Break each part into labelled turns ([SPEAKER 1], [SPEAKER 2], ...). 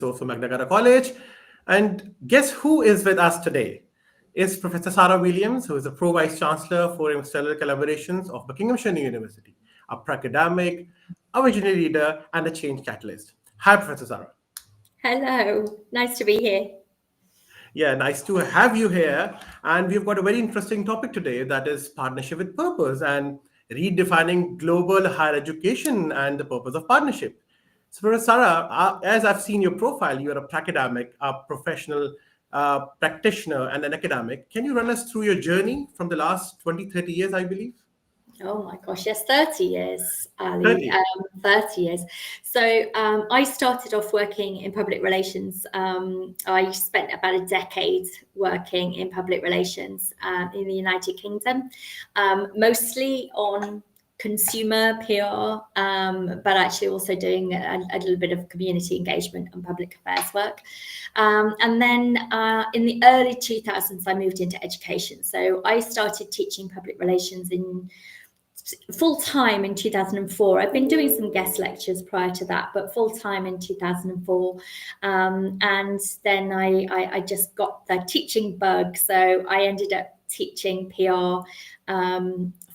[SPEAKER 1] for Magna College. And guess who is with us today? Is Professor Sarah Williams, who is the Pro Vice Chancellor for External Collaborations of Buckinghamshire University, a academic, a visionary leader, and a change catalyst. Hi, Professor Sarah.
[SPEAKER 2] Hello, nice to be here.
[SPEAKER 1] Yeah, nice to have you here. And we've got a very interesting topic today, that is partnership with purpose and redefining global higher education and the purpose of partnership. So, Professor Sarah, as I've seen your profile, you're a academic, a professional practitioner, and an academic. Can you run us through your journey from the last 20, 30 years, I believe?
[SPEAKER 2] Oh my gosh, yes, 30 years, Ali.
[SPEAKER 1] 30.
[SPEAKER 2] 30 years. So I started off working in public relations. I spent about a decade working in public relations in the United Kingdom, mostly on consumer PR, but actually also doing a little bit of community engagement and public affairs work. And then in the early 2000s, I moved into education. So I started teaching public relations in full-time in 2004. I've been doing some guest lectures prior to that, but full-time in 2004. And then I just got the teaching bug. So I ended up teaching PR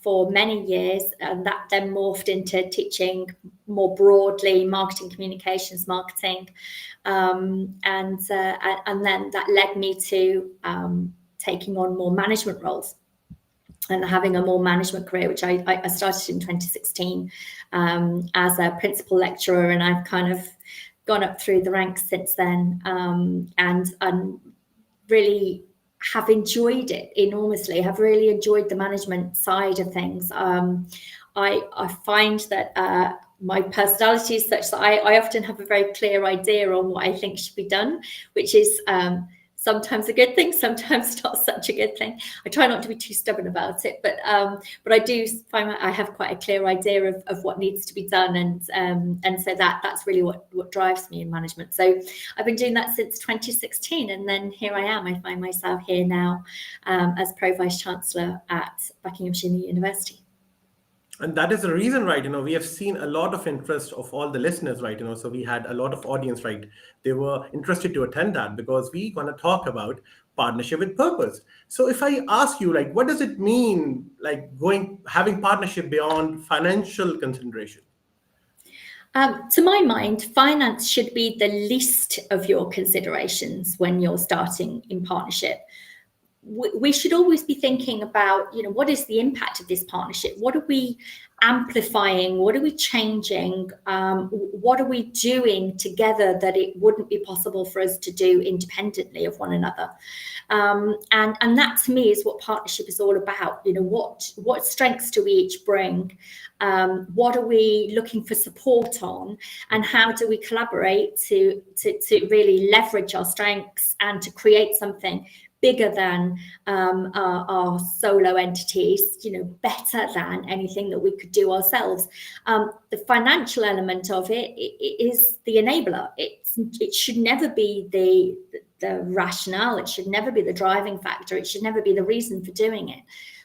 [SPEAKER 2] for many years, and that then morphed into teaching more broadly marketing, communications, marketing. And then that led me to taking on more management roles and having a more management career, which I started in 2016 as a principal lecturer, and I've kind of gone up through the ranks since then, and really have enjoyed it enormously. Have really enjoyed the management side of things. I find that my personality is such that I often have a very clear idea on what I think should be done, which is sometimes a good thing, sometimes not such a good thing. I try not to be too stubborn about it, but I do find I have quite a clear idea of what needs to be done, and so that's really what drives me in management. So I've been doing that since 2016, and then here I am. I find myself here now as Pro Vice Chancellor at Buckinghamshire University.
[SPEAKER 1] And that is the reason, right? We have seen a lot of interest of all the listeners, right? So we had a lot of audience, right? They were interested to attend that because we're going to talk about partnership with purpose. So if I ask you, like, what does it mean, like having partnership beyond financial consideration?
[SPEAKER 2] To my mind, finance should be the least of your considerations when you're starting in partnership. We should always be thinking about, what is the impact of this partnership? What are we amplifying? What are we changing? What are we doing together that it wouldn't be possible for us to do independently of one another? And that to me is what partnership is all about. What strengths do we each bring? What are we looking for support on? And how do we collaborate to really leverage our strengths and to create something bigger than our solo entities, better than anything that we could do ourselves. The financial element of it is the enabler. It should never be the rationale. It should never be the driving factor. It should never be the reason for doing it.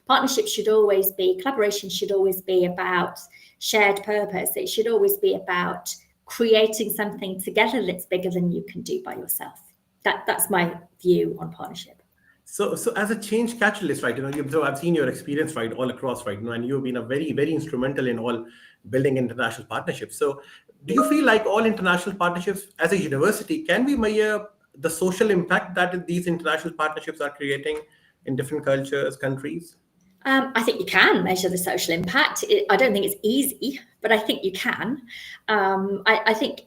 [SPEAKER 2] Partnership should always be, collaboration should always be about shared purpose. It should always be about creating something together that's bigger than you can do by yourself. That's my view on partnership.
[SPEAKER 1] So as a change catalyst, right, so I've seen your experience, right, all across, right, and you've been a very, very instrumental in all building international partnerships. So do you feel like all international partnerships as a university, can we measure the social impact that these international partnerships are creating in different cultures, countries?
[SPEAKER 2] I think you can measure the social impact. I don't think it's easy, but I think you can. I think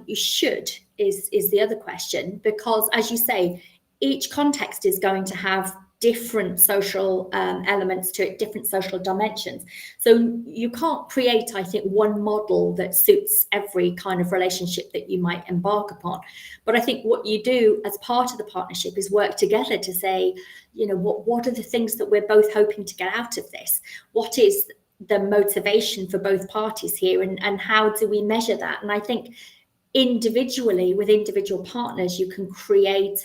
[SPEAKER 2] you should is the other question, because as you say, each context is going to have different social elements to it, different social dimensions. So you can't create, I think, one model that suits every kind of relationship that you might embark upon. But I think what you do as part of the partnership is work together to say, what are the things that we're both hoping to get out of this? What is the motivation for both parties here, and how do we measure that? And I think individually, with individual partners, you can create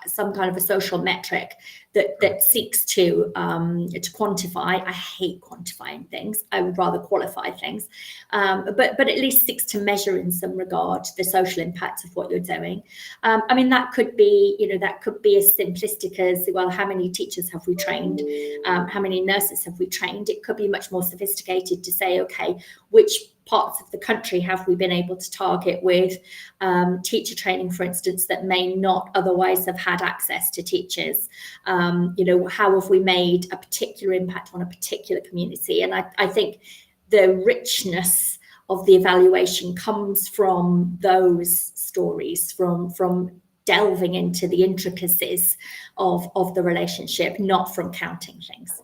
[SPEAKER 2] some kind of a social metric that seeks to quantify. I hate quantifying things. I would rather qualify things, but at least seeks to measure in some regard the social impact of what you're doing. I mean, that could be, that could be as simplistic as, well, how many teachers have we trained? How many nurses have we trained? It could be much more sophisticated to say, okay, which parts of the country have we been able to target with teacher training, for instance, that may not otherwise have had access to teachers? How have we made a particular impact on a particular community? And I think the richness of the evaluation comes from those stories, from delving into the intricacies of the relationship, not from counting things.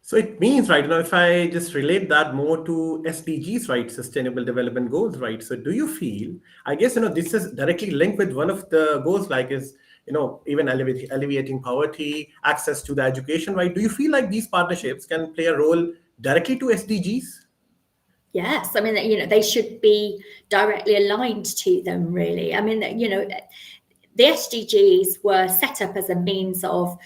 [SPEAKER 1] So it means, right, if I just relate that more to SDGs, right, Sustainable Development Goals, right? So do you feel, I guess, this is directly linked with one of the goals, like is, even alleviating poverty, access to the education, right? Do you feel like these partnerships can play a role directly to SDGs?
[SPEAKER 2] Yes, I mean, they should be directly aligned to them, really. I mean, the SDGs were set up as a means of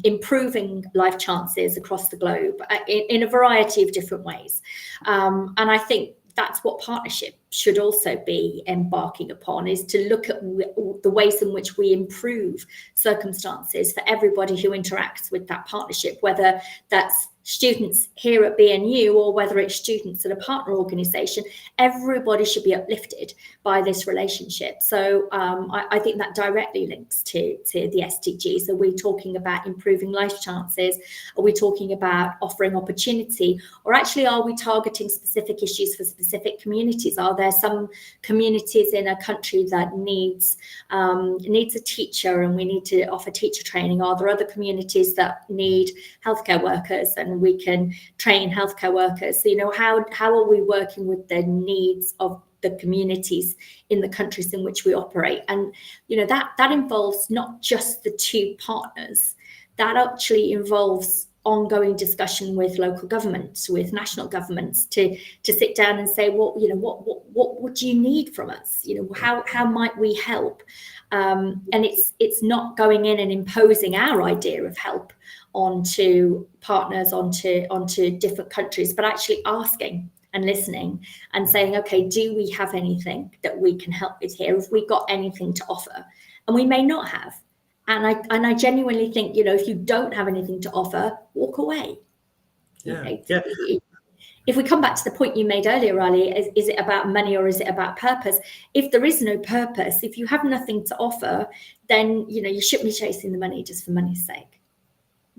[SPEAKER 2] improving life chances across the globe in a variety of different ways. And I think that's what partnership should also be embarking upon, is to look at the ways in which we improve circumstances for everybody who interacts with that partnership, whether that's students here at BNU or whether it's students at a partner organisation. Everybody should be uplifted by this relationship. So I think that directly links to the SDGs. Are we talking about improving life chances? Are we talking about offering opportunity? Or actually, are we targeting specific issues for specific communities? Are there some communities in a country that needs a teacher and we need to offer teacher training? Are there other communities that need healthcare workers and we can train healthcare workers? So, how are we working with the needs of the communities in the countries in which we operate? And that involves not just the two partners. That actually involves ongoing discussion with local governments, with national governments, to sit down and say, well, what would you need from us? How might we help? And it's not going in and imposing our idea of help onto partners, onto different countries, but actually asking and listening and saying, okay, do we have anything that we can help with here? Have we got anything to offer? And we may not have. And I genuinely think, if you don't have anything to offer, walk away.
[SPEAKER 1] Yeah.
[SPEAKER 2] If we come back to the point you made earlier, Ali, is it about money or is it about purpose? If there is no purpose, if you have nothing to offer, then you shouldn't be chasing the money just for money's sake.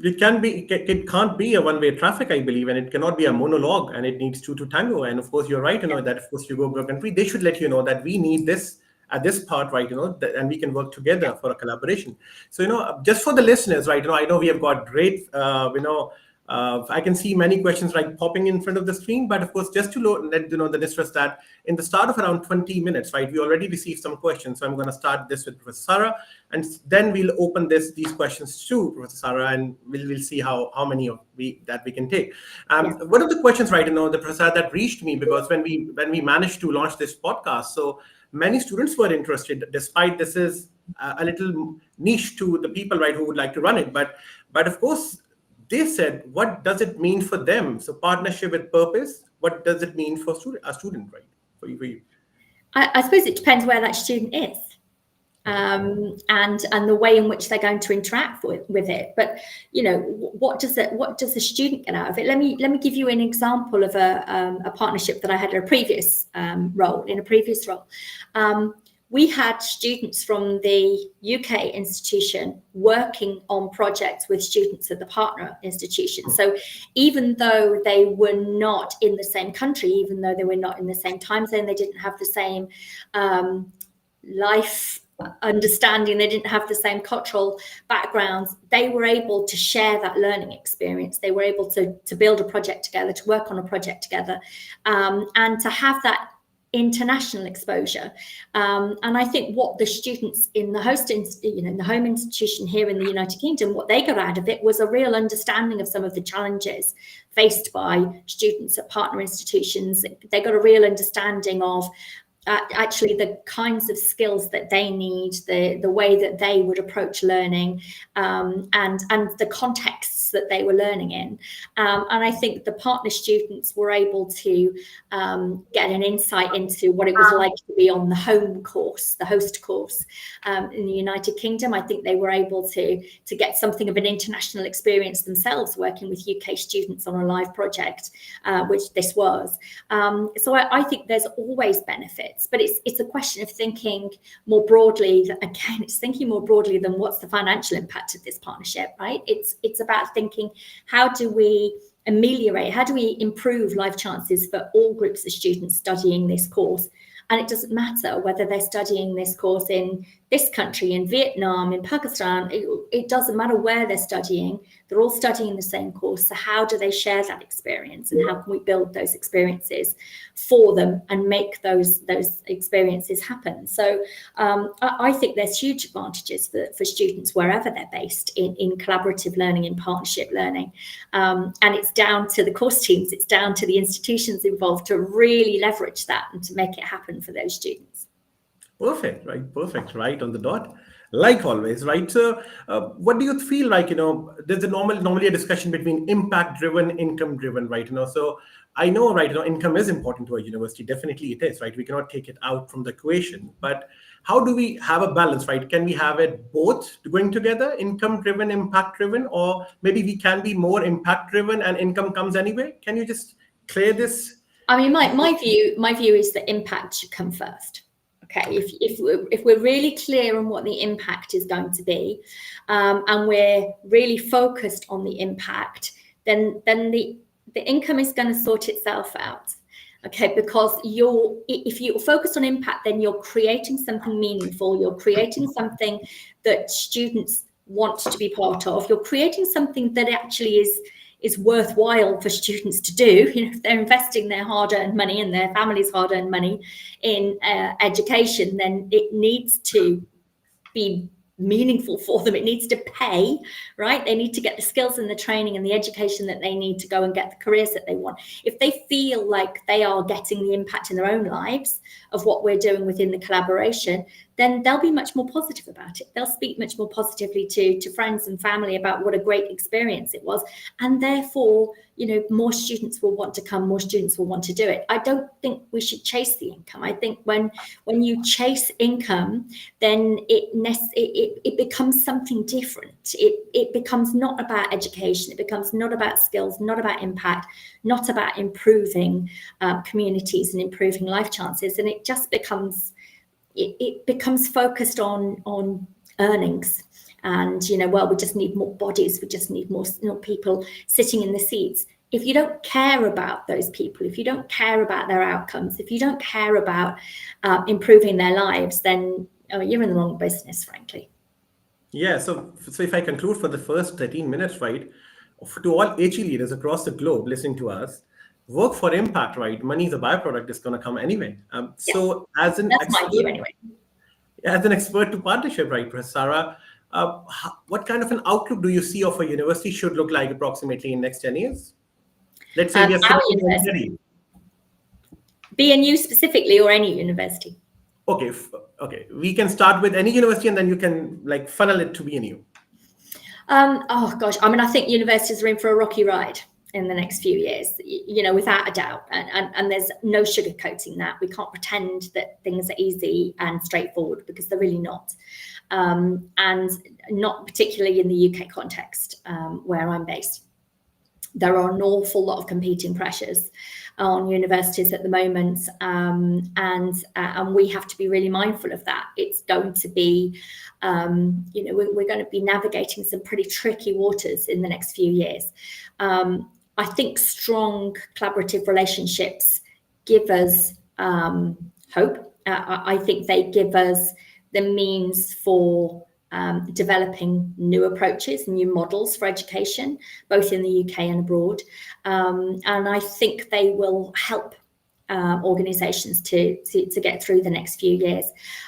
[SPEAKER 1] It can't be a one-way traffic, I believe, and it cannot be a monologue, and it needs two to tango. And of course, you're right, that of course you go to a country, they should let you know that we need this at this part, right, and we can work together for a collaboration. So, just for the listeners, right, I know we have got great, I can see many questions like popping in front of the screen, but of course, just to let the listeners that in the start of around 20 minutes, right, we already received some questions. So I'm going to start this with Professor Sarah, and then we'll open these questions to Professor Sarah, and we'll see how many that we can take. One of the questions, right, the Professor that reached me, because when we managed to launch this podcast, so many students were interested, despite this is a little niche to the people, right, who would like to run it, but of course, they said, what does it mean for them? So partnership with purpose, what does it mean for a student, right? For you?
[SPEAKER 2] I suppose it depends where that student is, and the way in which they're going to interact with it. But what does the student get out of it? Let me give you an example of a partnership that I had in a previous role. We had students from the UK institution working on projects with students at the partner institution. So even though they were not in the same country, even though they were not in the same time zone, they didn't have the same life understanding, they didn't have the same cultural backgrounds, they were able to share that learning experience. They were able to build a project together, to work on a project together, and to have that international exposure. And I think what the students in the in the home institution here in the United Kingdom, what they got out of it was a real understanding of some of the challenges faced by students at partner institutions. They got a real understanding of actually the kinds of skills that they need, the way that they would approach learning, and the contexts that they were learning in. And I think the partner students were able to get an insight into what it was like to be on the home course, the host course in the United Kingdom. I think they were able to get something of an international experience themselves, working with UK students on a live project, which this was. So I think there's always benefits, but it's a question of thinking more broadly. Again, it's thinking more broadly than what's the financial impact of this partnership, right? It's about thinking, how do we ameliorate, how do we improve life chances for all groups of students studying this course? And it doesn't matter whether they're studying this course in this country, in Vietnam, in Pakistan, it doesn't matter where they're studying, they're all studying the same course. So how do they share that experience, and how can we build those experiences for them and make those experiences happen? So I think there's huge advantages for students wherever they're based in collaborative learning, in partnership learning. And it's down to the course teams, it's down to the institutions involved to really leverage that and to make it happen for those students.
[SPEAKER 1] Perfect, right on the dot, like always, right? So, what do you feel like? There's normally a discussion between impact-driven, income-driven, right? So I know, right? Income is important to a university. Definitely, it is, right? We cannot take it out from the equation. But how do we have a balance, right? Can we have it both going together, income-driven, impact-driven, or maybe we can be more impact-driven and income comes anyway? Can you just clear this?
[SPEAKER 2] I mean, my view is that impact should come first. Okay, if we're really clear on what the impact is going to be, and we're really focused on the impact, then the income is going to sort itself out. Okay, because if you focus on impact, then you're creating something meaningful. You're creating something that students want to be part of. You're creating something that actually is worthwhile for students to do. If they're investing their hard-earned money and their family's hard-earned money in education, then it needs to be meaningful for them. It needs to pay, right? They need to get the skills and the training and the education that they need to go and get the careers that they want. If they feel like they are getting the impact in their own lives of what we're doing within the collaboration, then they'll be much more positive about it. They'll speak much more positively to friends and family about what a great experience it was. And therefore, more students will want to come, more students will want to do it. I don't think we should chase the income. I think when you chase income, then it becomes something different. It becomes not about education. It becomes not about skills, not about impact, not about improving communities and improving life chances. And it just becomes focused on earnings. And, we just need more bodies. We just need more people sitting in the seats. If you don't care about those people, if you don't care about their outcomes, if you don't care about improving their lives, then you're in the wrong business, frankly.
[SPEAKER 1] Yeah. So if I conclude for the first 13 minutes, right, to all HE leaders across the globe listening to us, work for impact, right? Money is a byproduct. It's going to come anyway. So as an
[SPEAKER 2] that's
[SPEAKER 1] expert,
[SPEAKER 2] my view anyway.
[SPEAKER 1] As an expert to partnership, right, Sarah, what kind of an outlook do you see of a university should look like approximately in next 10 years? Let's say we are
[SPEAKER 2] our university. BNU specifically, or any university?
[SPEAKER 1] Okay. We can start with any university and then you can funnel it to BNU.
[SPEAKER 2] Oh gosh, I think universities are in for a rocky ride in the next few years, without a doubt. And there's no sugarcoating that. We can't pretend that things are easy and straightforward, because they're really not. And not particularly in the UK context, where I'm based. There are an awful lot of competing pressures on universities at the moment, and we have to be really mindful of that. It's going to be, we're going to be navigating some pretty tricky waters in the next few years. I think strong collaborative relationships give us hope. I think they give us the means for developing new approaches, new models for education, both in the UK and abroad. And I think they will help organisations to get through the next few years.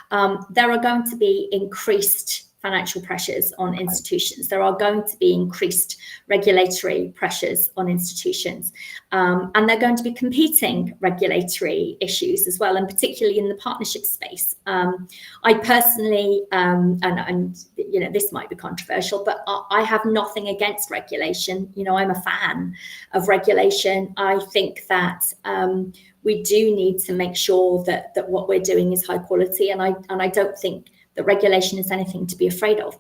[SPEAKER 2] There are going to be increased financial pressures on institutions. There are going to be increased regulatory pressures on institutions, and they're going to be competing regulatory issues as well, and particularly in the partnership space. I personally, and you know, this might be controversial, but I have nothing against regulation. You know, I'm a fan of regulation. I think that we do need to make sure that what we're doing is high quality, and I don't think that regulation is anything to be afraid of.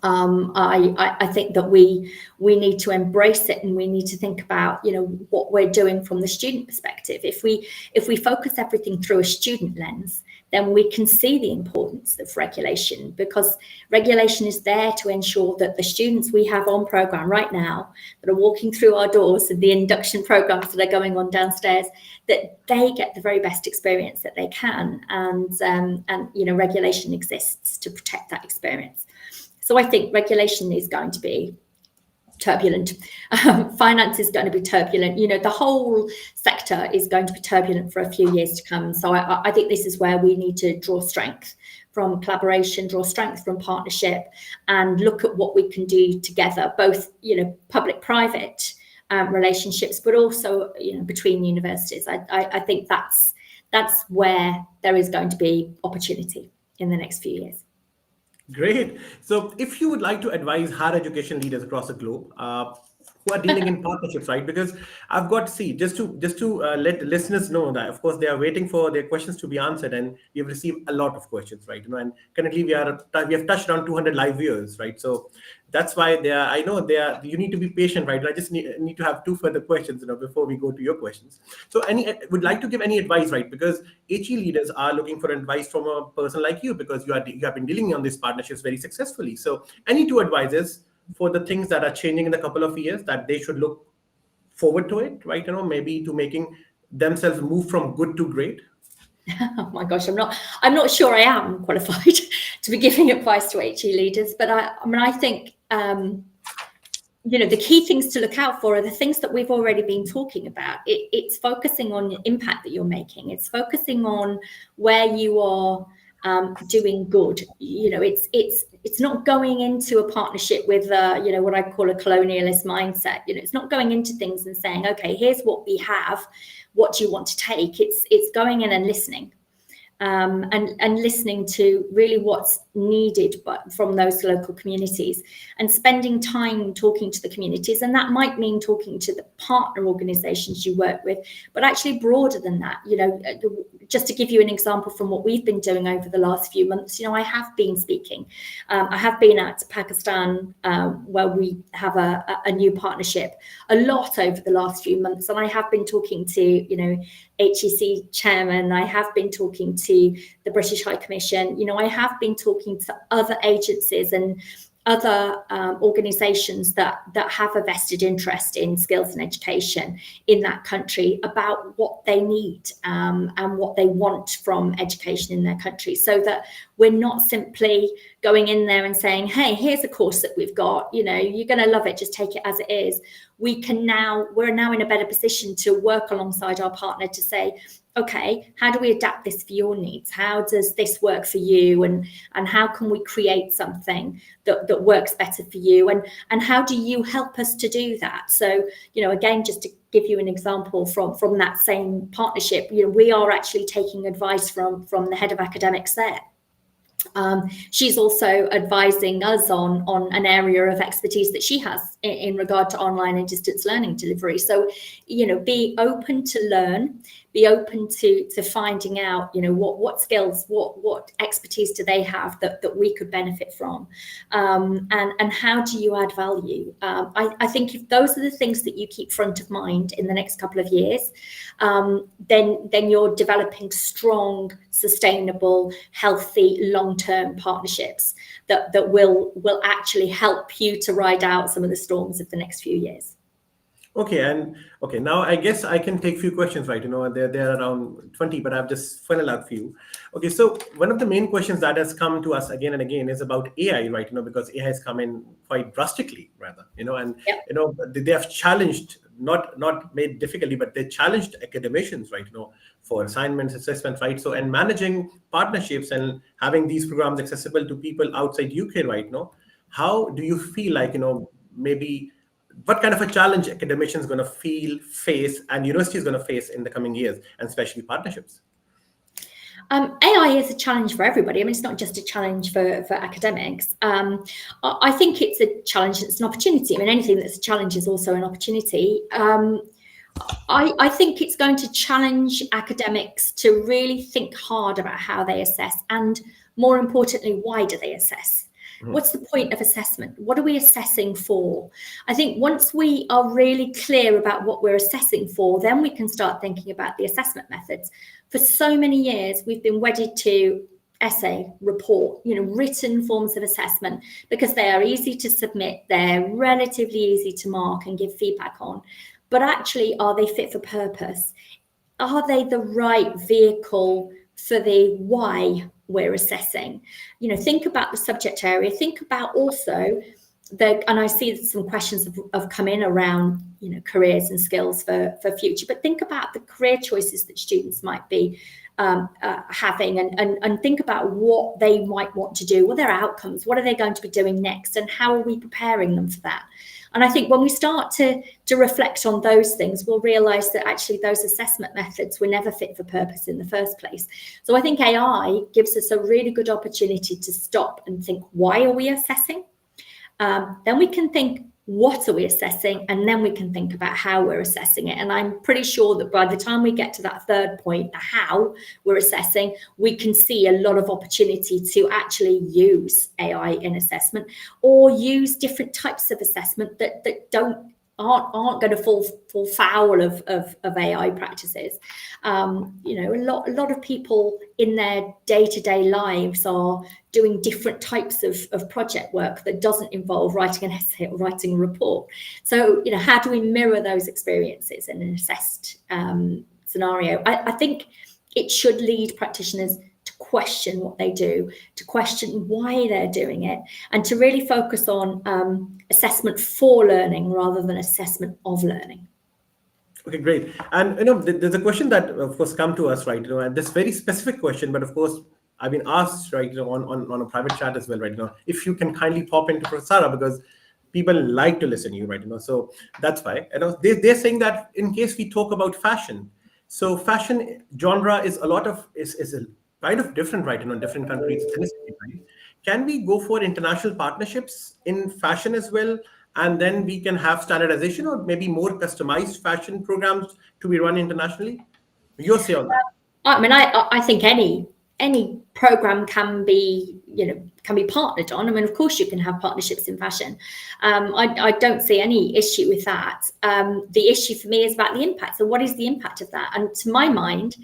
[SPEAKER 2] I think that we need to embrace it, and we need to think about, you know, what we're doing from the student perspective. If we focus everything through a student lens, then we can see the importance of regulation, because regulation is there to ensure that the students we have on program right now that are walking through our doors and the induction programs that are going on downstairs, that they get the very best experience that they can, and you know, regulation exists to protect that experience. So I think regulation is going to be turbulent. Finance is going to be turbulent. You know, the whole sector is going to be turbulent for a few years to come. So I think this is where we need to draw strength from collaboration, draw strength from partnership, and look at what we can do together, both, you know, public-private relationships, but also, you know, between universities. I think that's where there is going to be opportunity in the next few years.
[SPEAKER 1] Great. So if you would like to advise higher education leaders across the globe who are dealing in partnerships, right? Because I've got to see, just to let listeners know that, of course, they are waiting for their questions to be answered, and we've received a lot of questions, right? You know, and currently we have touched around 200 live viewers, right? So that's why you need to be patient, right? I just need to have two further questions, you know, before we go to your questions. So would like to give any advice, right? Because HE leaders are looking for advice from a person like you, because you have been dealing on these partnerships very successfully. So any two advices for the things that are changing in a couple of years that they should look forward to it, right? You know, maybe to making themselves move from good to great.
[SPEAKER 2] Oh my gosh, I'm not sure I am qualified to be giving advice to HE leaders, but I think you know, the key things to look out for are the things that we've already been talking about. It's focusing on the impact that you're making. It's focusing on where you are doing good. You know, it's not going into a partnership with you know, what I call a colonialist mindset. You know, it's not going into things and saying, okay, here's what we have, what do you want to take? It's going in and listening. And listening to really what's needed from those local communities, and spending time talking to the communities. And that might mean talking to the partner organizations you work with, but actually broader than that. You know, just to give you an example from what we've been doing over the last few months, you know, I have been speaking. I have been out to Pakistan, where we have a new partnership, a lot over the last few months. And I have been talking to, you know, HEC chairman, I have been talking to the British High Commission, you know, I have been talking to other agencies and other organisations that have a vested interest in skills and education in that country about what they need and what they want from education in their country, so that we're not simply going in there and saying, hey, here's a course that we've got, you know, you're going to love it, just take it as it is. We're now in a better position to work alongside our partner to say, okay, how do we adapt this for your needs? How does this work for you? And how can we create something that works better for you? And how do you help us to do that? So, you know, again, just to give you an example from that same partnership, you know, we are actually taking advice from the head of academics there. She's also advising us on an area of expertise that she has in regard to online and distance learning delivery. So, you know, be open to learn, be open to finding out, you know, what skills, what expertise do they have that we could benefit from, and how do you add value? I think if those are the things that you keep front of mind in the next couple of years, then you're developing strong, sustainable, healthy, long-term partnerships that will actually help you to ride out some of the storms of the next few years.
[SPEAKER 1] Okay, and okay, now I guess I can take few questions, right? They're around 20, but I've just funneled out few. Okay, so one of the main questions that has come to us again and again is about AI, right? Because AI has come in quite drastically, rather, and
[SPEAKER 2] Yep.
[SPEAKER 1] they have challenged, not made difficultly, but they challenged academicians, right? For assignments, assessments, right? So, and managing partnerships and having these programs accessible to people outside UK, right? How do you feel like, maybe what kind of a challenge academicians going to face, and university is going to face in the coming years, and especially partnerships?
[SPEAKER 2] AI is a challenge for everybody. I mean, it's not just a challenge for academics. I think it's a challenge, it's an opportunity. I mean, anything that's a challenge is also an opportunity. I think it's going to challenge academics to really think hard about how they assess, and more importantly, why do they assess? What's the point of assessment? What are we assessing for? I think once we are really clear about what we're assessing for, then we can start thinking about the assessment methods. For so many years, we've been wedded to essay, report, written forms of assessment because they are easy to submit, they're relatively easy to mark and give feedback on. But actually, are they fit for purpose? Are they the right vehicle for the why we're assessing? Think about the subject area. Think about also and I see some questions have come in around, careers and skills for future, but think about the career choices that students might be having, and think about what they might want to do, what their outcomes, what are they going to be doing next, and how are we preparing them for that? And I think when we start to reflect on those things, we'll realize that actually those assessment methods were never fit for purpose in the first place. So I think AI gives us a really good opportunity to stop and think, why are we assessing? Then we can think, what are we assessing? And then we can think about how we're assessing it. And I'm pretty sure that by the time we get to that third point, the how we're assessing, we can see a lot of opportunity to actually use AI in assessment, or use different types of assessment that aren't going to fall foul of AI practices. A lot of people in their day-to-day lives are doing different types of project work that doesn't involve writing an essay or writing a report. So, how do we mirror those experiences in an assessed scenario? I think it should lead practitioners to question what they do, to question why they're doing it, and to really focus on assessment for learning rather than assessment of learning.
[SPEAKER 1] Okay, great. And there's a question that of course come to us, right? And this very specific question, but of course I've been asked, right, on a private chat as well, right? If you can kindly pop into Professor Sarah, because people like to listen to you, right? So that's why. They're saying that in case we talk about fashion, so fashion genre is a kind of different, right? Different countries, right? Can we go for international partnerships in fashion as well? And then we can have standardization or maybe more customized fashion programs to be run internationally? Your say on that?
[SPEAKER 2] I mean, I think any program can be partnered on. I mean, of course you can have partnerships in fashion. I don't see any issue with that. The issue for me is about the impact. So what is the impact of that? And to my mind,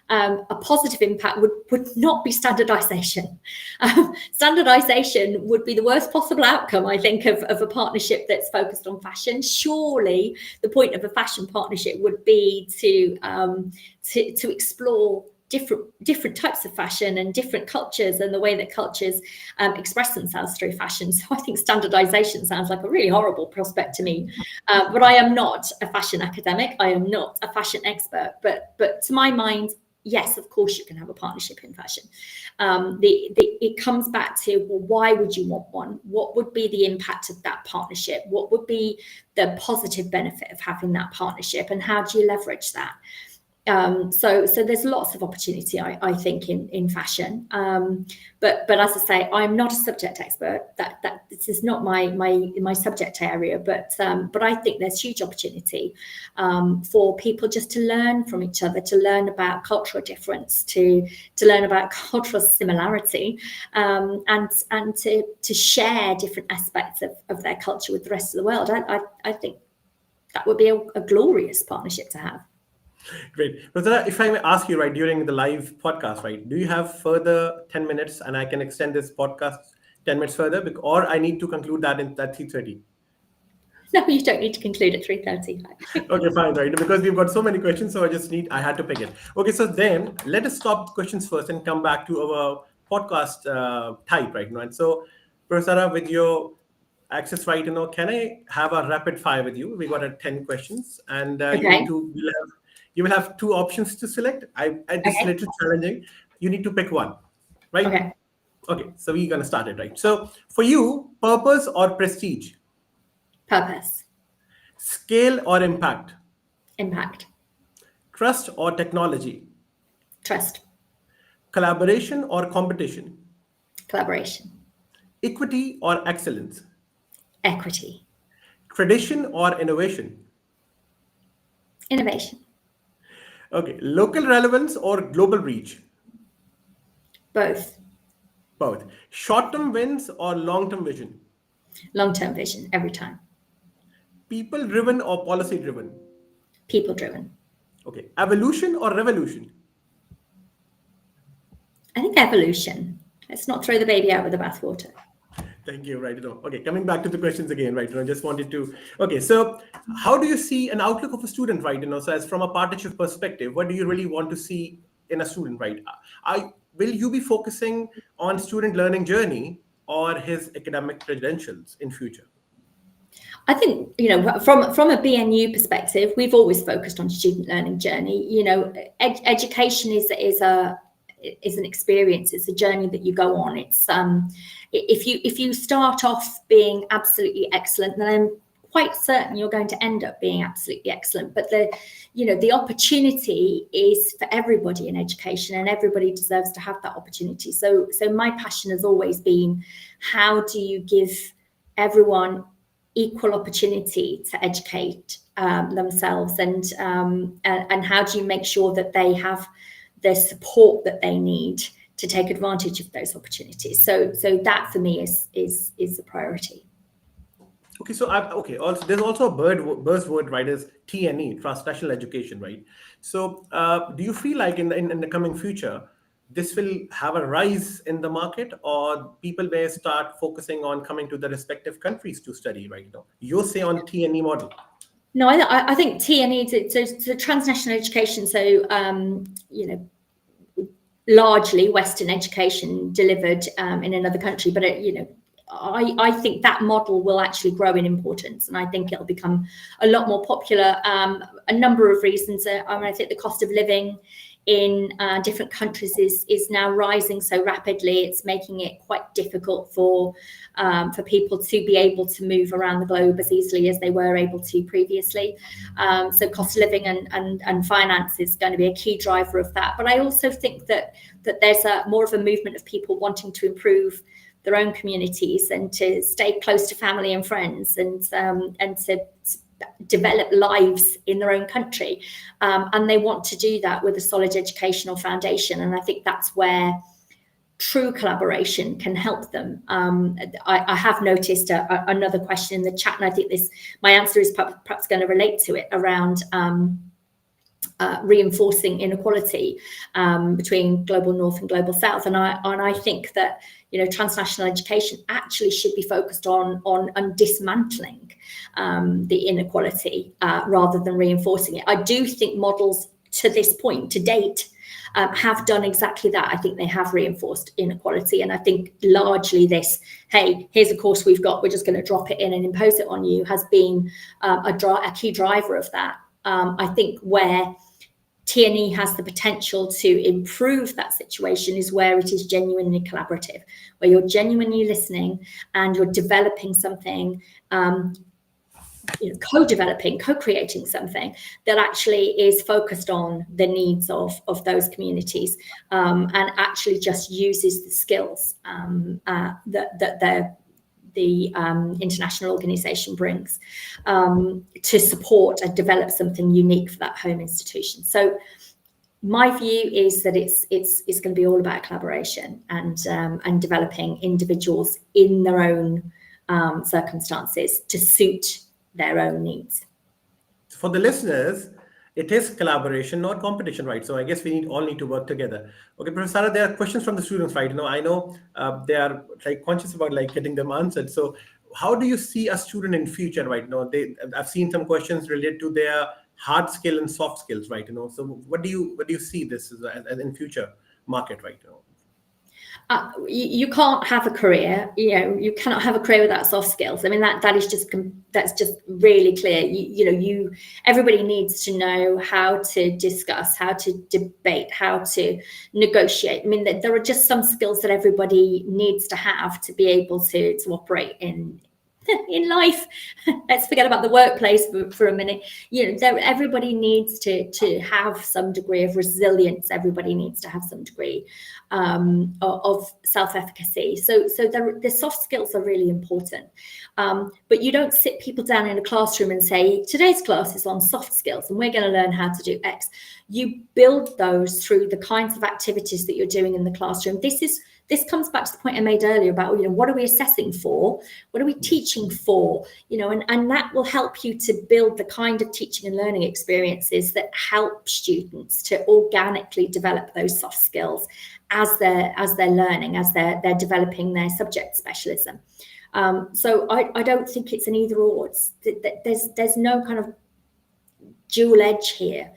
[SPEAKER 2] a positive impact would not be standardization. Standardization would be the worst possible outcome, I think, of a partnership that's focused on fashion. Surely the point of a fashion partnership would be to explore different types of fashion and different cultures and the way that cultures express themselves through fashion. So I think standardization sounds like a really horrible prospect to me. But I am not a fashion academic. I am not a fashion expert. But to my mind, yes, of course you can have a partnership in fashion. It comes back to, well, why would you want one? What would be the impact of that partnership? What would be the positive benefit of having that partnership? And how do you leverage that? So there's lots of opportunity, I think, in fashion. But as I say, I'm not a subject expert. That this is not my subject area. But I think there's huge opportunity for people just to learn from each other, to learn about cultural difference, to learn about cultural similarity, and to share different aspects of their culture with the rest of the world. I think that would be a glorious partnership to have.
[SPEAKER 1] Great. Rosetta, if I may ask you, right, during the live podcast, right, do you have further 10 minutes and I can extend this podcast 10 minutes further, or I need to conclude that in that 3:30?
[SPEAKER 2] No, you don't need to conclude at 3:30.
[SPEAKER 1] Okay, fine, right? Because we've got so many questions, so I had to pick it. Okay, so then let us stop questions first and come back to our podcast type, right? And so, Professor, with your access, right? Can I have a rapid fire with you? We got 10 questions, and
[SPEAKER 2] Okay.
[SPEAKER 1] you will have two options to select. It is a
[SPEAKER 2] Okay.
[SPEAKER 1] little challenging. You need to pick one, right?
[SPEAKER 2] Okay.
[SPEAKER 1] Okay, so we're gonna start it, right? So for you, purpose or prestige,
[SPEAKER 2] Purpose.
[SPEAKER 1] scale or impact,
[SPEAKER 2] Impact.
[SPEAKER 1] trust or technology,
[SPEAKER 2] Trust.
[SPEAKER 1] collaboration or competition,
[SPEAKER 2] Collaboration.
[SPEAKER 1] equity or excellence,
[SPEAKER 2] Equity.
[SPEAKER 1] tradition or innovation.
[SPEAKER 2] Innovation.
[SPEAKER 1] Okay, local relevance or global reach,
[SPEAKER 2] Both.
[SPEAKER 1] both. Short-term wins or long-term vision,
[SPEAKER 2] Long-term vision every time.
[SPEAKER 1] people-driven or policy-driven.
[SPEAKER 2] People-driven.
[SPEAKER 1] Okay, evolution or revolution.
[SPEAKER 2] I think evolution. Let's not throw the baby out with the bathwater.
[SPEAKER 1] Thank you. Right. Okay. Coming back to the questions again. Right. Just wanted to. Okay. So, how do you see an outlook of a student? Right. So, as from a partnership perspective, what do you really want to see in a student? Right. Will you be focusing on student learning journey or his academic credentials in future?
[SPEAKER 2] I think, from a BNU perspective, we've always focused on student learning journey. Education is an experience. It's a journey that you go on. It's if you start off being absolutely excellent, then I'm quite certain you're going to end up being absolutely excellent. But the opportunity is for everybody in education, and everybody deserves to have that opportunity. So my passion has always been, how do you give everyone equal opportunity to educate themselves, and how do you make sure that they have the support that they need to take advantage of those opportunities? So that for me is the priority.
[SPEAKER 1] Okay, so Also, there's also a buzzword, right? Is TNE, transnational education, right? So, do you feel like in the coming future, this will have a rise in the market, or people may start focusing on coming to the respective countries to study, right? You say on TNE model.
[SPEAKER 2] No, I think TNE, so transnational education. So largely Western education delivered in another country, but I think that model will actually grow in importance, and I think it'll become a lot more popular. A number of reasons. I think the cost of living in different countries is now rising so rapidly. It's making it quite difficult for people to be able to move around the globe as easily as they were able to previously. So cost of living and finance is going to be a key driver of that. But I also think that there's more of a movement of people wanting to improve their own communities and to stay close to family and friends, and to develop lives in their own country, and they want to do that with a solid educational foundation. And I think that's where true collaboration can help them. I have noticed another question in the chat, and I think my answer is perhaps going to relate to it, around reinforcing inequality between global north and global south. And I think that transnational education actually should be focused on dismantling the inequality rather than reinforcing it. I do think models to this point, to date, have done exactly that. I think they have reinforced inequality, and I think largely this, hey, here's a course we've got, we're just going to drop it in and impose it on you, has been a key driver of that. I think where TNE has the potential to improve that situation is where it is genuinely collaborative, where you're genuinely listening and you're developing something, co-developing, co-creating something that actually is focused on the needs of those communities, and actually just uses the skills that the international organization brings to support and develop something unique for that home institution. So my view is that it's going to be all about collaboration and developing individuals in their own circumstances to suit their own needs.
[SPEAKER 1] For the listeners, it is collaboration, not competition, right? So I guess we all need to work together. Okay, Professor Sarah, there are questions from the students, right? I know they are conscious about getting them answered. So how do you see a student in future, right? I've seen some questions related to their hard skill and soft skills, right? So what do you see this as in future market, right?
[SPEAKER 2] You can't have a career, you cannot have a career without soft skills. I mean, that's just really clear. Everybody needs to know how to discuss, how to debate, how to negotiate. I mean, there are just some skills that everybody needs to have to be able to operate in life. Let's forget about the workplace for a minute. Everybody needs to have some degree of resilience. Everybody needs to have some degree of self-efficacy. So the soft skills are really important. But you don't sit people down in a classroom and say, today's class is on soft skills and we're going to learn how to do X. You build those through the kinds of activities that you're doing in the classroom. This comes back to the point I made earlier about, what are we assessing for? What are we teaching for? And that will help you to build the kind of teaching and learning experiences that help students to organically develop those soft skills as they're learning, as they're developing their subject specialism. So I don't think it's an either or. There's no kind of dual edge here.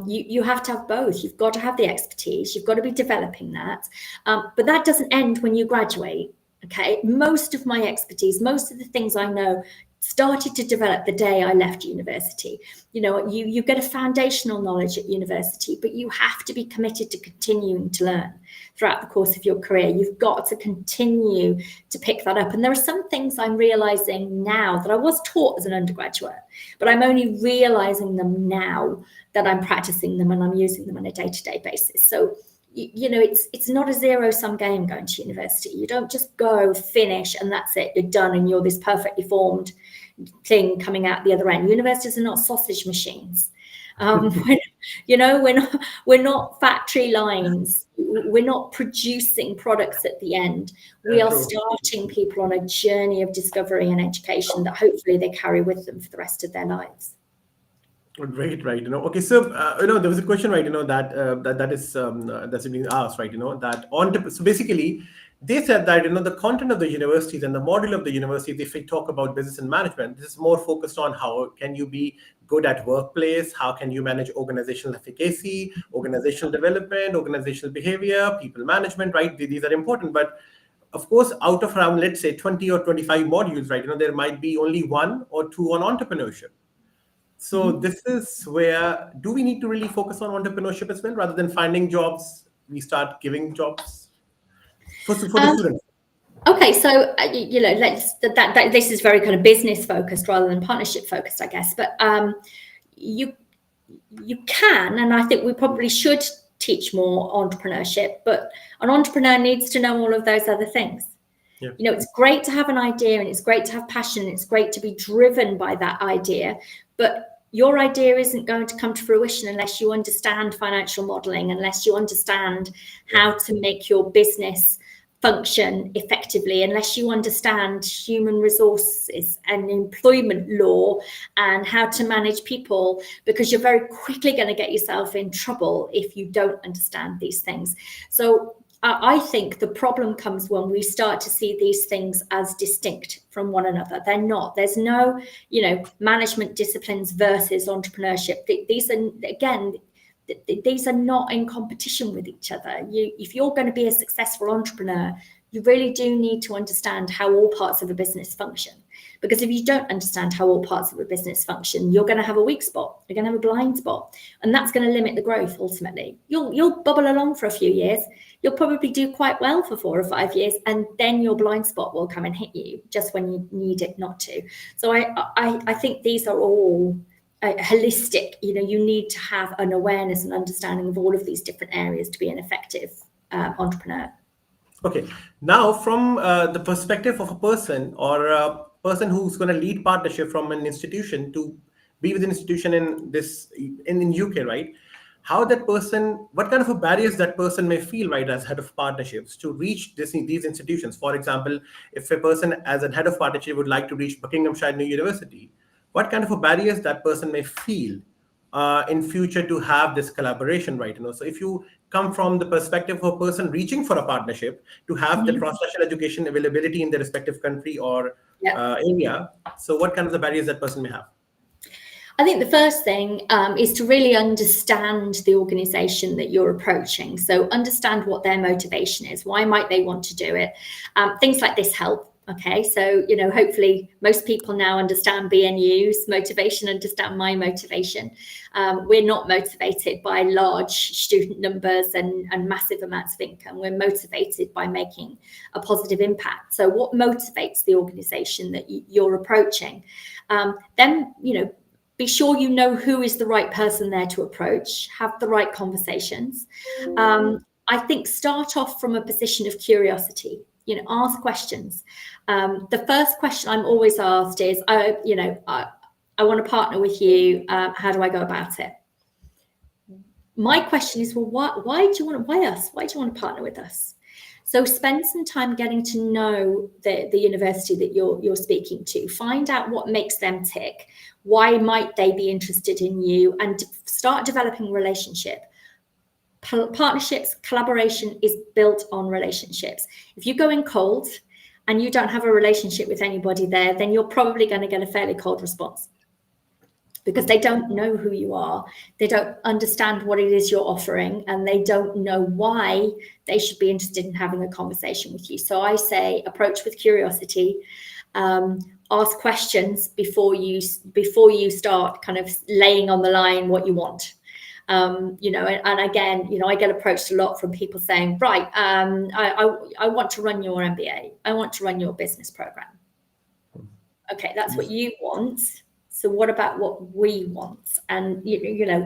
[SPEAKER 2] You have to have both. You've got to have the expertise. You've got to be developing that. But that doesn't end when you graduate. Okay. Most of my expertise, most of the things I know started to develop the day I left university. You get a foundational knowledge at university, but you have to be committed to continuing to learn throughout the course of your career. You've got to continue to pick that up. And there are some things I'm realizing now that I was taught as an undergraduate, but I'm only realizing them now that I'm practicing them and I'm using them on a day-to-day basis. So it's not a zero-sum game going to university. You don't just go, finish, and that's it. You're done, and you're this perfectly formed thing coming out the other end. Universities are not sausage machines. We're not factory lines. We're not producing products at the end. We are starting people on a journey of discovery and education that hopefully they carry with them for the rest of their lives.
[SPEAKER 1] Great, right? Okay, so there was a question, right? That's being asked, right? So basically, they said that the content of the universities and the model of the universities, if we talk about business and management, this is more focused on how can you be good at workplace, how can you manage organizational efficacy, organizational development, organizational behavior, people management, right? These are important, but of course, out of around, let's say 20 or 25 modules, right? There might be only one or two on entrepreneurship. So this is where, do we need to really focus on entrepreneurship as well, rather than finding jobs, we start giving jobs for the students?
[SPEAKER 2] Okay, so this is very kind of business focused rather than partnership focused, I guess. But you can, and I think we probably should teach more entrepreneurship. But an entrepreneur needs to know all of those other things. Yeah. It's great to have an idea, and it's great to have passion, and it's great to be driven by that idea. But your idea isn't going to come to fruition unless you understand financial modeling, unless you understand how to make your business function effectively, unless you understand human resources and employment law and how to manage people, because you're very quickly going to get yourself in trouble if you don't understand these things. So I think the problem comes when we start to see these things as distinct from one another. They're not. There's no, management disciplines versus entrepreneurship. These are, again, these are not in competition with each other. If you're going to be a successful entrepreneur, you really do need to understand how all parts of a business function. Because if you don't understand how all parts of a business function, you're going to have a weak spot. You're going to have a blind spot. And that's going to limit the growth ultimately. You'll bubble along for a few years. You'll probably do quite well for 4 or 5 years. And then your blind spot will come and hit you just when you need it not to. So I think these are all holistic. You need to have an awareness and understanding of all of these different areas to be an effective entrepreneur.
[SPEAKER 1] Okay. Now, from the perspective of a person or a person who's going to lead partnership from an institution to be with an institution in UK, right? How that person, what kind of a barriers that person may feel, right, as head of partnerships to reach these institutions. For example, if a person as a head of partnership would like to reach Buckinghamshire New University, what kind of a barriers that person may feel in future to have this collaboration, right? So if you come from the perspective of a person reaching for a partnership to have the transnational education availability in their respective country or area. So what kind of the barriers that person may have?
[SPEAKER 2] I think the first thing is to really understand the organization that you're approaching. So understand what their motivation is. Why might they want to do it? Things like this help. Okay, so, hopefully most people now understand BNU's motivation, understand my motivation. We're not motivated by large student numbers and massive amounts of income. We're motivated by making a positive impact. So what motivates the organization that you're approaching? Then, be sure you know who is the right person there to approach, have the right conversations. I think start off from a position of curiosity, ask questions. The first question I'm always asked is, I want to partner with you. How do I go about it? My question is, well, why do you us? Why do you want to partner with us? So spend some time getting to know the university that you're speaking to. Find out what makes them tick. Why might they be interested in you? And start developing a relationship. Partnerships, collaboration is built on relationships. If you go in cold and you don't have a relationship with anybody there, then you're probably going to get a fairly cold response, because they don't know who you are, they don't understand what it is you're offering, and they don't know why they should be interested in having a conversation with you. So I say approach with curiosity, ask questions before you start kind of laying on the line what you want. And again, I get approached a lot from people saying, right, I want to run your MBA. I want to run your business program. Okay, that's what you want. So what about what we want? And,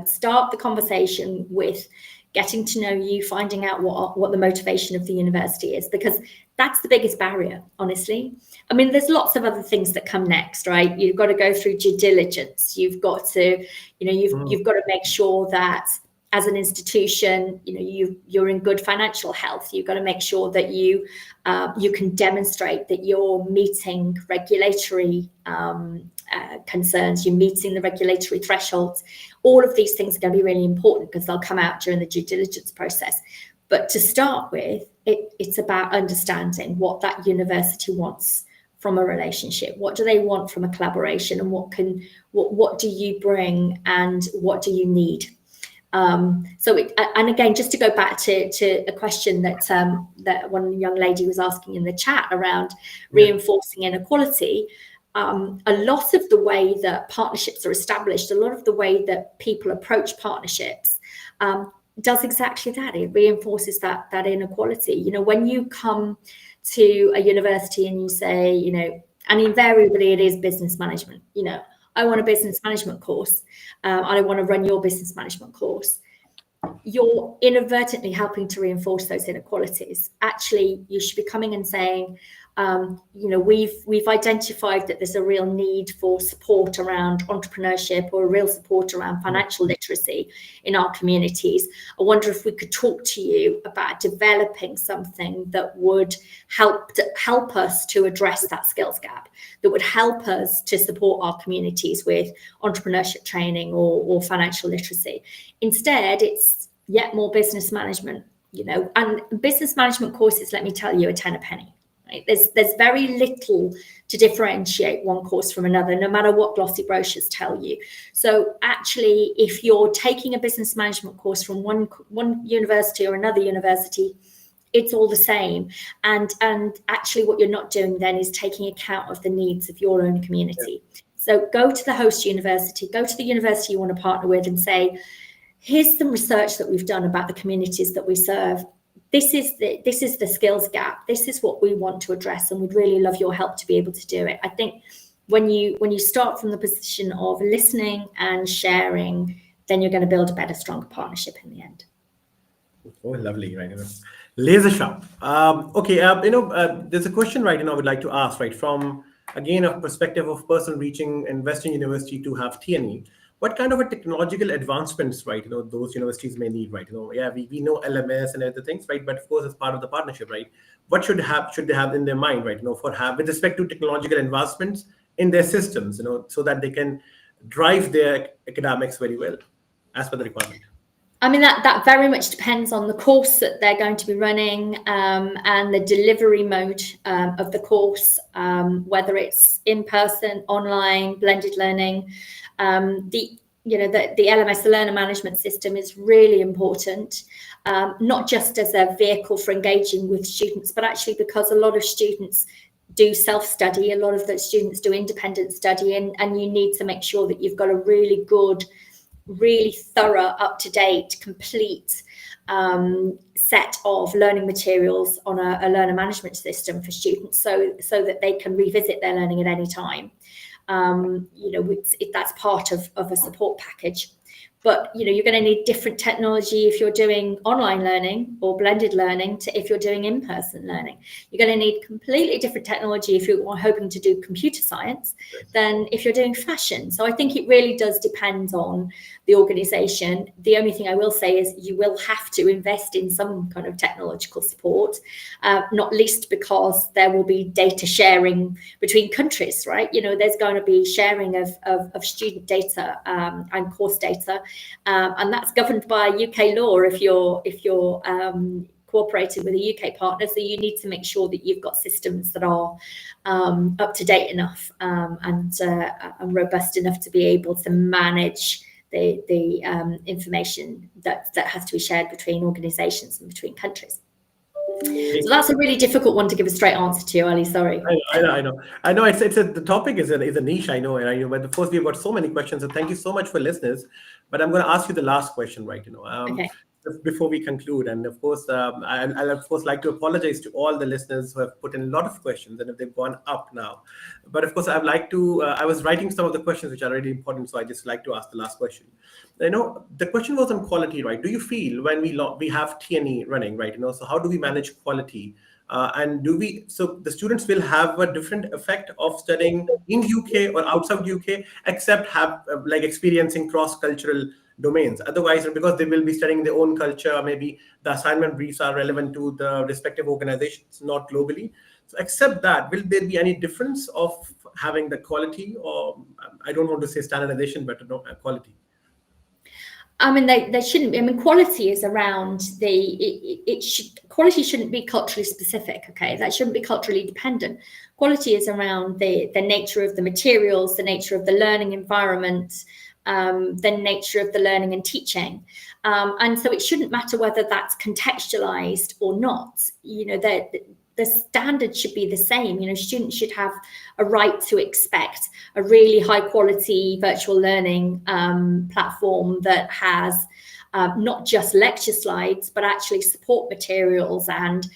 [SPEAKER 2] start the conversation with getting to know you, finding out what the motivation of the university is, because that's the biggest barrier, honestly. I mean, there's lots of other things that come next, right? You've got to go through due diligence. You've got to, you've got to make sure that as an institution, you're in good financial health. You've got to make sure that you can demonstrate that you're meeting regulatory concerns, you're meeting the regulatory thresholds. All of these things are going to be really important because they'll come out during the due diligence process. But to start with, it's about understanding what that university wants from a relationship. What do they want from a collaboration, and what do you bring, and what do you need? And again, just to go back to a question that one young lady was asking in the chat around reinforcing inequality. A lot of the way that partnerships are established, a lot of the way that people approach partnerships does exactly that. It reinforces that inequality. When you come to a university and you say, and invariably it is business management, I want a business management course. I want to run your business management course. You're inadvertently helping to reinforce those inequalities. Actually, you should be coming and saying, we've identified that there's a real need for support around entrepreneurship, or a real support around financial literacy in our communities. I wonder if we could talk to you about developing something that would help us to address that skills gap, that would help us to support our communities with entrepreneurship training or financial literacy. Instead, it's yet more business management, and business management courses, let me tell you, are 10 a penny. Right? There's very little to differentiate one course from another, no matter what glossy brochures tell you. So actually, if you're taking a business management course from one university or another university, it's all the same. And actually what you're not doing then is taking account of the needs of your own community. So go to the host university, go to the university you want to partner with, and say, here's some research that we've done about the communities that we serve. This is the skills gap. This is what we want to address, and we'd really love your help to be able to do it. I think when you start from the position of listening and sharing, then you're going to build a better, stronger partnership in the end.
[SPEAKER 1] Oh, lovely, right? Laser sharp. There's a question, right? I would like to ask, right, from again a perspective of person reaching in Western University to have TNE. What kind of a technological advancements, right, those universities may need, right? We know LMS and other things, right? But of course, as part of the partnership, right, what should they have in their mind, right? With respect to technological advancements in their systems, so that they can drive their academics very well as per the requirement.
[SPEAKER 2] I mean, that very much depends on the course that they're going to be running, and the delivery mode of the course, whether it's in person, online, blended learning. The LMS, the learner management system, is really important, not just as a vehicle for engaging with students, but actually because a lot of students do self-study, a lot of the students do independent study, and you need to make sure that you've got a really good, really thorough, up-to-date, complete set of learning materials on a learner management system for students, so that they can revisit their learning at any time. That's part of a support package. But you're going to need different technology if you're doing online learning or blended learning to if you're doing in-person learning. You're going to need completely different technology if you're hoping to do computer science than if you're doing fashion. So I think it really does depend on the organization. The only thing I will say is you will have to invest in some kind of technological support, not least because there will be data sharing between countries, right? There's going to be sharing of student data and course data. And that's governed by UK law if you're cooperating with a UK partner. So you need to make sure that you've got systems that are up to date enough and robust enough to be able to manage the information that has to be shared between organisations and between countries. So that's a really difficult one to give a straight answer to, Ali. Sorry.
[SPEAKER 1] I know. The topic is a niche. I know, but of course we've got so many questions. So thank you so much for listeners. But I'm going to ask you the last question, right?
[SPEAKER 2] Okay.
[SPEAKER 1] Before we conclude, and of course, I'll of course like to apologize to all the listeners who have put in a lot of questions and if they've gone up now. But of course, I'd like to. I was writing some of the questions which are really important, so I just like to ask the last question. The question was on quality, right? Do you feel when we have TNE running, right? So how do we manage quality? And so the students will have a different effect of studying in UK or outside UK, except have like experiencing cross-cultural domains. Otherwise, because they will be studying their own culture, maybe the assignment briefs are relevant to the respective organizations, not globally. So except that, will there be any difference of having the quality, or I don't want to say standardization, but quality?
[SPEAKER 2] I mean, they shouldn't be. I mean, quality is around quality shouldn't be culturally specific. Okay, that shouldn't be culturally dependent. Quality is around the nature of the materials, the nature of the learning environment, the nature of the learning and teaching, and so it shouldn't matter whether that's contextualized or not. The standard should be the same. Students should have a right to expect a really high quality virtual learning platform that has not just lecture slides, but actually support materials and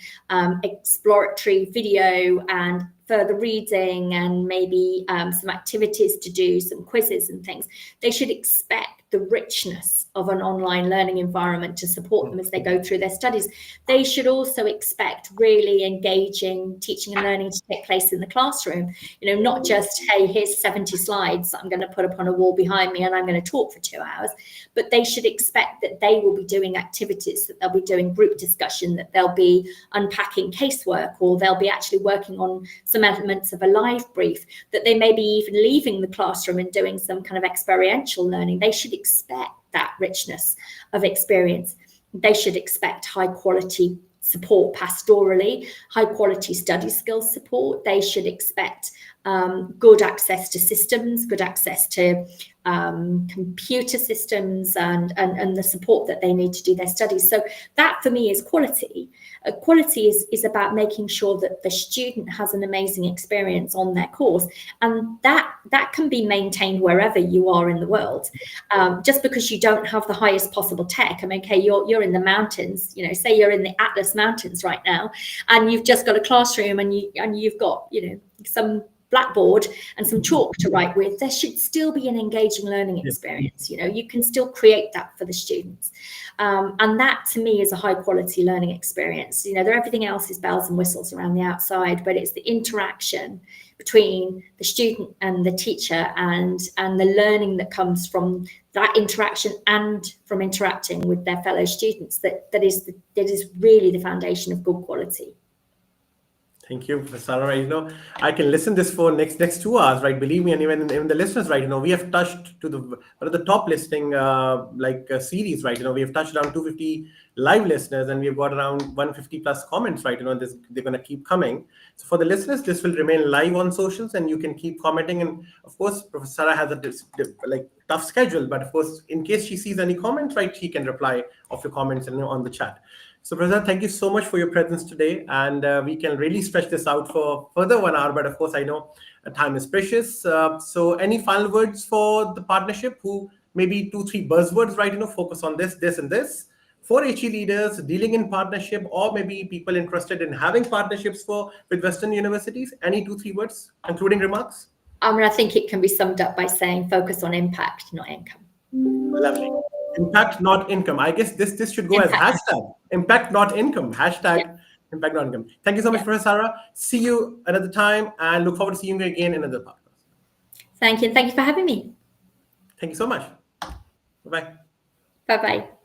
[SPEAKER 2] exploratory video and further reading and maybe some activities to do, some quizzes and things. They should expect the richness of an online learning environment to support them as they go through their studies. They should also expect really engaging teaching and learning to take place in the classroom. Not just, hey, here's 70 slides that I'm going to put up on a wall behind me and I'm going to talk for 2 hours. But they should expect that they will be doing activities, that they'll be doing group discussion, that they'll be unpacking casework, or they'll be actually working on some elements of a live brief, that they may be even leaving the classroom and doing some kind of experiential learning. They should expect that richness of experience. They should expect high quality support pastorally, high quality study skills support. They should expect good access to systems, good access to computer systems and the support that they need to do their studies. So that for me is quality. Quality is about making sure that the student has an amazing experience on their course, and that can be maintained wherever you are in the world. Just because you don't have the highest possible tech, I mean, okay, you're in the mountains, say you're in the Atlas Mountains right now, and you've just got a classroom and you've got some blackboard and some chalk to write with. There should still be an engaging learning experience. You can still create that for the students, and that to me is a high quality learning experience. Everything else is bells and whistles around the outside, but it's the interaction between the student and the teacher and the learning that comes from that interaction and from interacting with their fellow students that is really the foundation of good quality.
[SPEAKER 1] Thank you, Professor Sarah. I can listen this for next 2 hours, right? Believe me, and even the listeners, right? We have touched to the one of the top listening series, right? We have touched around 250 live listeners, and we've got around 150 plus comments, right? They're going to keep coming. So for the listeners, this will remain live on socials, and you can keep commenting. And of course, Professor Sarah has a tough schedule, but of course, in case she sees any comments, right, she can reply of your comments and on the chat. So, Prasad, thank you so much for your presence today. And we can really stretch this out for further 1 hour. But of course, I know time is precious. So, any final words for the partnership? Who maybe 2, 3 buzzwords, right? Focus on this, and this. For HE leaders dealing in partnership, or maybe people interested in having partnerships with Western universities. Any 2, 3 words, concluding remarks?
[SPEAKER 2] I think it can be summed up by saying focus on impact, not income.
[SPEAKER 1] Lovely. Impact, not income. I guess this should go
[SPEAKER 2] Impact.
[SPEAKER 1] as hashtag. Impact, not income. Hashtag
[SPEAKER 2] Yeah.
[SPEAKER 1] impact, not income. Thank you so much, Professor Sarah. See you another time, and look forward to seeing you again in another podcast.
[SPEAKER 2] Thank you. Thank you for having me.
[SPEAKER 1] Thank you so much. Bye-bye.
[SPEAKER 2] Bye-bye.